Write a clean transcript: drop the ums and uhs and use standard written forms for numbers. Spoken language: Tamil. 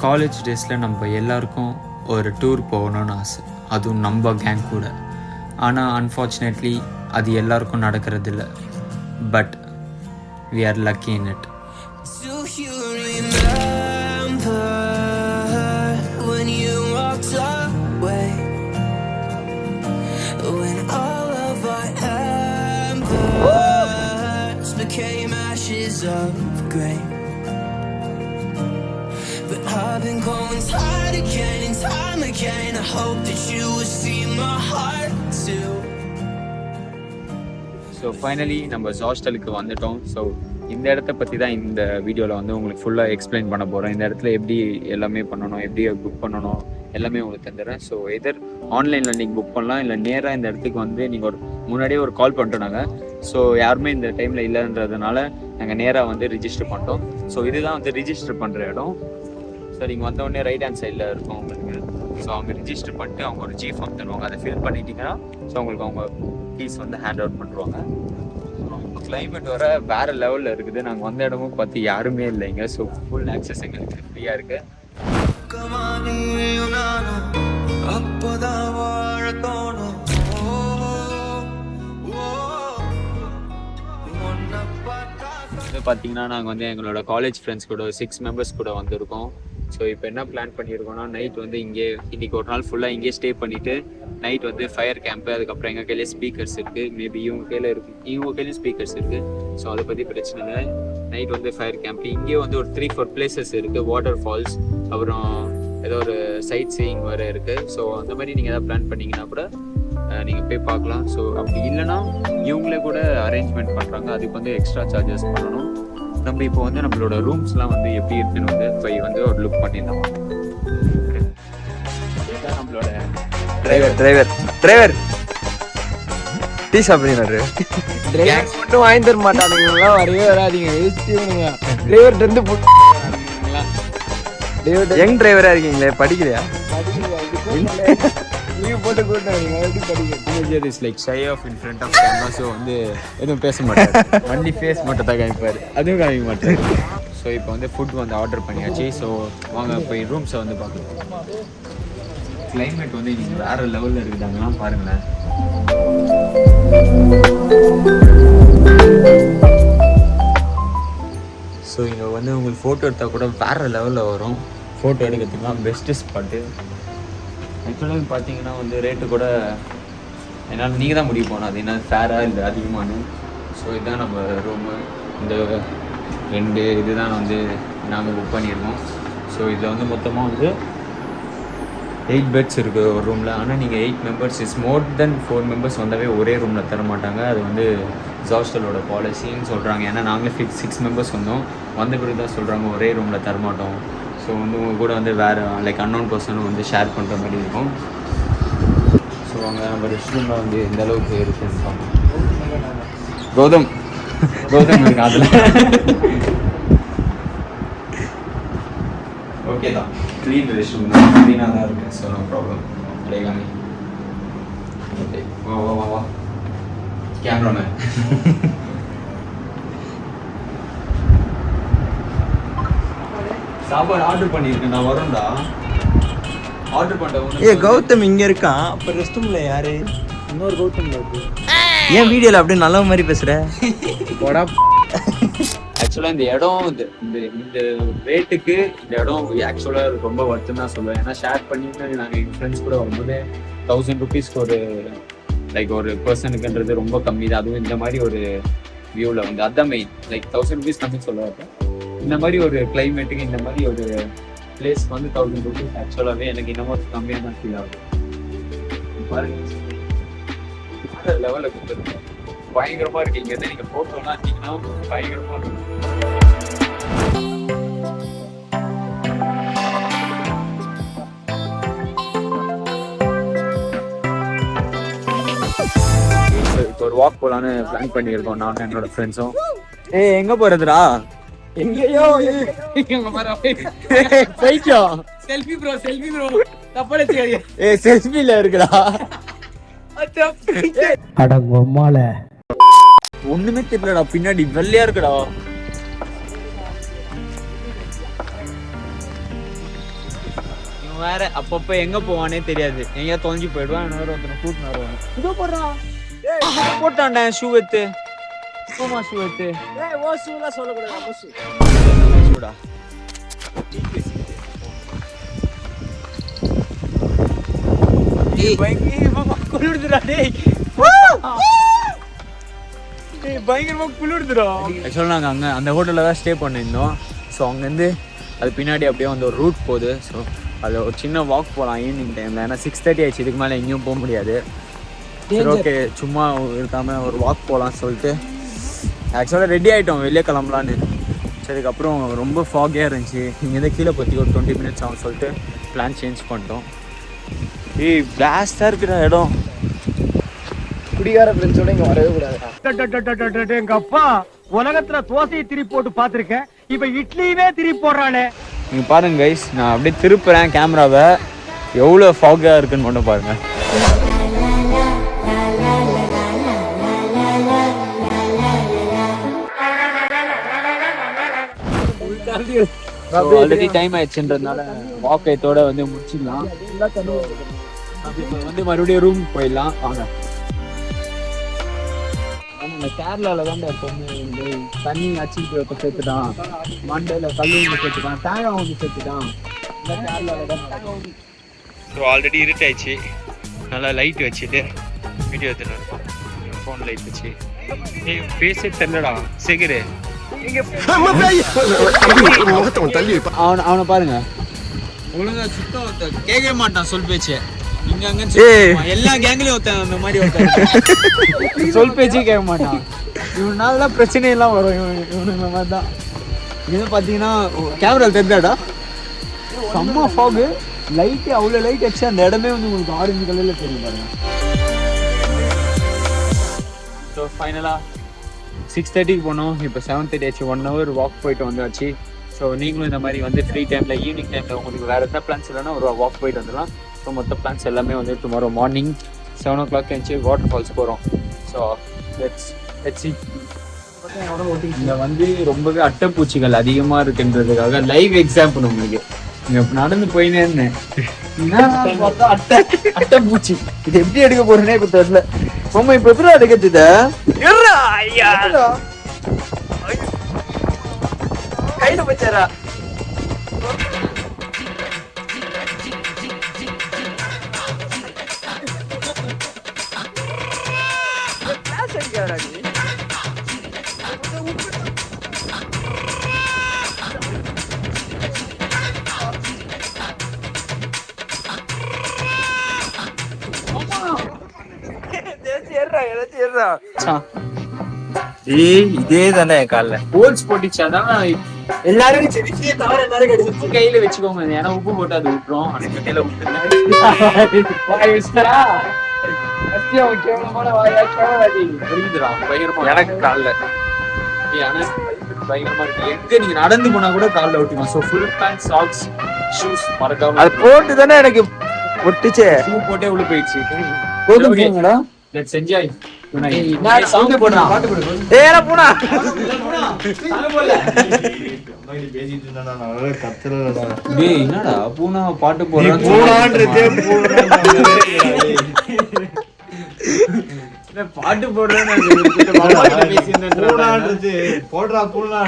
காலேஜ் டேஸில் நம்ம எல்லாருக்கும் ஒரு டூர் போகணுன்னு ஆசை, அதுவும் நம்ம கேங் கூட. ஆனால் அன்ஃபார்ச்சுனேட்லி அது எல்லாருக்கும் நடக்கிறதில்ல. But we are lucky in it. Do you remember when you walked away? When all of our embers became ashes of grey. But I've been going tired again and time again. I hope that you will see my heart too. So finally நம்ம ஹாஸ்டலுக்கு வந்துட்டோம். ஸோ இந்த இடத்த பற்றி தான் இந்த வீடியோவில் வந்து உங்களுக்கு ஃபுல்லாக எக்ஸ்பிளைன் பண்ண போகிறேன். இந்த இடத்துல எப்படி எல்லாமே பண்ணணும், எப்படி புக் பண்ணணும் எல்லாமே உங்களுக்கு தந்துடுறேன். ஸோ எதர் ஆன்லைனில் நீங்கள் புக் பண்ணலாம், இல்லை நேராக இந்த இடத்துக்கு வந்து நீங்கள் ஒரு முன்னாடியே ஒரு கால் பண்ணிட்டோம் நாங்கள். ஸோ யாருமே இந்த டைமில் இல்லைன்றதுனால நாங்கள் நேராக வந்து ரிஜிஸ்டர் பண்ணிட்டோம். ஸோ இதுதான் வந்து ரிஜிஸ்டர் பண்ணுற இடம். ஸோ நீங்கள் வந்தோடனே ரைட் ஹேண்ட் சைடில் இருக்கும் உங்களுக்கு. ஸோ அவங்க ரிஜிஸ்டர் பண்ணிட்டு அவங்க ஒரு ஜி ஃபார்ம் தருவாங்க, அதை ஃபில் பண்ணிட்டீங்கன்னா ஸோ உங்களுக்கு அவங்க ஃபீஸ் வந்து ஹேண்ட் அவுட் பண்ணுவாங்க. கிளைமேட் வர வேறு லெவலில் இருக்குது. நாங்கள் வந்த இடமும் பார்த்து யாருமே இல்லைங்க. ஸோ ஃபுல் ஆக்சஸ் எங்களுக்கு ஃப்ரீயாக இருக்குது. இது பார்த்தீங்கன்னா நாங்கள் வந்து எங்களோட காலேஜ் ஃப்ரெண்ட்ஸ் கூட 6 மெம்பர்ஸ் கூட வந்திருக்கோம். ஸோ இப்போ என்ன பிளான் பண்ணியிருக்கோம்னா, நைட் வந்து இன்றைக்கி ஒரு நாள் ஃபுல்லாக இங்கேயே ஸ்டே பண்ணிவிட்டு நைட் வந்து ஃபயர் கேம்ப்பு, அதுக்கப்புறம் எங்கள் கையிலே ஸ்பீக்கர்ஸ் இருக்குது, மேபி இவங்க கையிலையும் ஸ்பீக்கர்ஸ் இருக்குது. ஸோ அதை பற்றி பிரச்சனை இல்லை. நைட் வந்து ஃபயர் கேம்ப் இங்கேயே வந்து ஒரு 3-4 பிளேசஸ் இருக்குது. வாட்டர் ஃபால்ஸ், அப்புறம் ஏதோ ஒரு சைட் சீயிங் வேறு இருக்குது. ஸோ அந்த மாதிரி நீங்கள் எதாவது பிளான் பண்ணிங்கன்னா கூட நீங்கள் போய் பார்க்கலாம். ஸோ அப்படி இல்லைன்னா இவங்களே கூட அரேஞ்ச்மெண்ட் பண்ணுறாங்க, அதுக்கு வந்து எக்ஸ்ட்ரா சார்ஜஸ் பண்ணணும். நம்ம இப்போ வந்து நம்மளோட ரூம்ஸ்லாம் வந்து எப்படி இருக்குன்னு வந்து போய் வந்து ஒரு லுக் பண்ணிடலாம். இதுதான் நம்மளோட டிரைவர் டீ சாப்பிடுங்க. கேங்ஸ் மட்டும் வாங்கி தர மாட்டானுங்க, வரவே வராதிங்க. டிரைவர் இருந்து யங் டிரைவரா இருக்கீங்களே, படிக்கலையா? போட்டு கூட்டம் is like shy of in front of camera. So வந்து எதுவும் பேச மாட்டார், வண்டி ஃபேஸ் மட்டும் தான் காமிப்பார், அதுவும் காமிக்க மாட்டார். ஸோ இப்போ வந்து ஃபுட் வந்து ஆர்டர் பண்ணியாச்சு. ஸோ வாங்க போய் ரூம்ஸை வந்து பார்க்கலாம். கிளைமேட் வந்து இன்னைக்கு வேறு லெவலில் இருக்குதாங்கலாம் பாருங்களேன். ஸோ இங்கே வந்து உங்களுக்கு ஃபோட்டோ எடுத்தால் கூட வேறு லெவலில் வரும். ஃபோட்டோ எடுக்கிறதுக்குலாம் பெஸ்ட்டு ஸ்பாட்டு. ஆக்சுவலாக பார்த்தீங்கன்னா வந்து ரேட்டு கூட என்னால் நீங்கள் தான் முடிவு போகணும், அது என்ன ஃபேராக இல்லை அதிகமானு. ஸோ இதுதான் நம்ம ரூமு. இந்த 2 இதுதான் வந்து நாங்கள் புக் பண்ணியிருக்கோம். ஸோ இதில் வந்து மொத்தமாக வந்து 8 பெட்ஸ் இருக்குது ஒரு ரூமில். ஆனால் நீங்கள் 8 members is more then 4 members வந்தாவே ஒரே ரூமில் தர மாட்டாங்க. அது வந்து ஹாஸ்டலோட பாலிசின்னு சொல்கிறாங்க. ஏன்னா நாங்களே 6 மெம்பர்ஸ் வந்தோம், வந்த பிறகு தான் சொல்கிறாங்க ஒரே ரூமில் தரமாட்டோம். ஸோ வந்து உங்கள் கூட வந்து வேறு லைக் அன்னோன் பர்சனும் வந்து ஷேர் பண்ணுற மாதிரி இருக்கும். ஸோ அங்கே நம்ம ரெஸ்ட் ரூமில் வந்து எந்த அளவுக்கு இருக்குன்னு பார்ப்போம். கௌதம் இருக்கு அதில். ஓகே தான், க்ளீன் ரெஸ்ட் ரூம் தான், க்ளீனாக தான் இருக்குது. So no problem. லேகாமி ஓகே, வா கேமராமேன். சாப்பாடு ஆர்டர் பண்ணியிருக்கேன், நான் வரேன்டா. ஆர்டர் பண்ணிட்டேன். கௌதம் இங்க இருக்கான். அப்ப ரெஸ்ட் ரூம்ல யாரு? இன்னொரு கௌதம் இருக்கு. ஏன் வீடியோல அப்படியே நல்ல மாதிரி பேசுற? ஆக்சுவலாக இந்த இடம் இந்த ரேட்டுக்கு இந்த இடம் ஆக்சுவலாக ரொம்ப வருத்தம் தான் சொல்லுவேன். ஏன்னா ஷேர் பண்ணிட்டு நாங்கள் எங்கள் ஃப்ரெண்ட்ஸ் கூட வரும்போது 1000 ருபீஸ்க்கு ஒரு லைக் ஒரு பர்சனுக்குன்றது ரொம்ப கம்மி தான். அதுவும் இந்த மாதிரி ஒரு வியூவில் வந்து அதுதான் மெயின். லைக் 1000 ருபீஸ் கம்மி சொல்லுவாங்க. இந்த மாதிரி ஒரு கிளைமேட்டுக்கு இந்த மாதிரி ஒரு பிளேஸ்க்கு வந்து 1000 ருபீஸ் ஆக்சுவலாகவே எனக்கு இன்னமும் கம்மியாக தான் ஃபீல் ஆகுது. பாருங்க லெவலில் கொடுத்துருக்கு, பயங்கரமாக இருக்குது. இங்கே நீங்கள் ஃபோட்டோலாம் வச்சிங்கன்னா பயங்கரமாக இருக்கும். இப்போ ஒரு வாக் போகலான்னு பிளான் பண்ணியிருக்கோம் நானும் என்னோட ஃப்ரெண்ட்ஸும். எங்கே போகிறதுடா? எங்கயோ செல்ஃபி ப்ரோ தப்பால செல்ஃபில இருக்குடா. அட பொம்மால ஒண்ணுமே தெரியலடா, பின்னாடி வெள்ளையா இருக்குடா. அவன் வேற அப்பப்போ எங்க போவானே தெரியாது, எங்கேயா தொலைஞ்சு போயிடுவான். இன்னொரு ஒருத்தனை கூட்டின்னு வருவான். இதோ போடுறான் போட்டான்டா ஷூ எடுத்து, சோமா ஷூ எடுத்து. ஓ ஷூலாம் சொல்லக்கூடாது, நம்ம ஷூ ஷூடா குளிர்துடா டேய், பயங்கரமா குளிர்துடா. ஆக்சுவலாக நாங்கள் அங்கே அந்த ஹோட்டலில் தான் ஸ்டே பண்ணியிருந்தோம். ஸோ அங்கேருந்து அது பின்னாடி அப்படியே வந்து ஒரு ரூட் போகுது. ஸோ அது ஒரு சின்ன வாக் போகலாம் ஈவினிங் டைமில். ஏன்னா 6:30 ஆயிடுச்சு, இதுக்கு மேலே எங்கேயும் போக முடியாது. சரி ஓகே, சும்மா இருக்காமல் ஒரு வாக் போகலான்னு சொல்லிட்டு ஆக்சுவலாக ரெடி ஆகிட்டோம் வெளியே கிளம்பலான்னு. சரிக்கப்புறம் ரொம்ப ஃபாகியாக இருந்துச்சு, இங்கேருந்து கீழே பற்றி ஒரு 20 minutes ஆகும் சொல்லிட்டு பிளான் சேஞ்ச் பண்ணிட்டோம். ஏய் பிளாஸ்டாக இருக்கிற இடம், குடிகார ஃப்ரெண்ட்ஸோட இங்க வரவே கூடாது. எங்க அப்பா உலகத்துல தோசையை திரி போட்டு பாத்திருக்கேன், இப்ப இட்லியுமே திரி போடுறானே. நீங்கள் பாருங்க கைஸ், நான் அப்படியே திருப்புறேன் கேமராவை, எவ்வளோ ஃபாகாக இருக்குன்னு மட்டும் பாருங்க. ஆல்ரெடி டைம் ஆயிடுச்சுன்றதுனால வாக்கத்தோட வந்து முடிச்சிடலாம். இப்போ வந்து மறுபடியும் ரூம் போயிடலாம் வாங்க. கேரளாவில் தான் எப்பவுமே வந்து தண்ணி அச்சுட்டு சேர்த்துட்டான், மண்டையில் கல்லு சேர்த்துட்டான், தேங்காய் வந்து சேர்த்துட்டான். இந்த கேரளாவில் தான். ஸோ ஆல்ரெடி இருட்டாயிடுச்சு, நல்லா லைட் வச்சுட்டு வீடியோ எடுத்துட்டு ஃபோன் லைட் வச்சு பேச தெரியலடா சேகரு. அவனை பாருங்க, ஒழுங்கா சுத்தம் கேட்கவே மாட்டான் சொல் பேச்சு. இங்க அங்க எல்லா கேங்லயும் ஒருத்தன் அந்த மாதிரி ஒருத்தன் சொல் பேச்சே கேட்க மாட்டான். இவனால பிரச்சனை எல்லாம் வரும், இவனுங்க மாதிரி தான். இது பாத்தீங்கன்னா கேமரா தெரிஞ்சாடா செம்ம ஃபாகு, லைட்டு அவ்வளோ லைட் வச்சு அந்த இடமே வந்து உங்களுக்கு ஆரஞ்சு கலர்ல தெரியும் பாருங்க. ஸோ ஃபைனலாக 6:30 போனோம், இப்போ 7:30 ஆச்சு. 1 hour வாக் போயிட்டு வந்தாச்சு. ஸோ நீங்களும் இந்த மாதிரி வந்து ஃப்ரீ டைமில் ஈவினிங் டைமில் உங்களுக்கு வேறு எந்த பிளான்ஸ் இல்லைன்னா ஒரு வாக் போயிட்டு வந்துடலாம். ஸோ மொத்த பிளான்ஸ் எல்லாமே வந்து டுமாரோ மார்னிங் 7 o'clock எழுந்துச்சு வாட்டர் ஃபால்ஸ் போகிறோம். So let's see. இங்கே வந்து ரொம்பவே அட்டைப்பூச்சிகள் அதிகமாக இருக்குன்றதுக்காக லைவ் எக்ஸாம்பிள் உங்களுக்கு. இங்கே நடந்து போயினே இருந்தேன், அட்டைப்பூச்சி இது எப்படி எடுக்க போறேன்னே இப்போ தெரியல. ரொம்ப இப்போ எப்படி எடுக்கிறது கையில வச்சாரா? இதே தானே காலைல ஹோல்ஸ் போட்டுச்சாதான் எல்லாரும் கையில வச்சுக்கோங்க. ஏன்னா உப்பு போட்டு அது விட்டுரும், அதுக்கு கையில எனக்கு காலில் பயங்கரமா இருக்கு. எங்க நீங்க நடந்து போனா கூட காலில் ஒட்டிக்கும். So full pant socks shoes மறக்காம அது போட்டு தானே எனக்கு ஒட்டிச்சே. ஷூ போட்டே உள்ள போயிடுச்சு. போதுங்களா? Let's enjoy. சவுண்ட் போடுறா, பாட்டு போடு. ஏற போடா டேய், என்னடா பூனா பாட்டு போடுறான்? பாட்டு போடுறேன்னு போடுறா பூனா.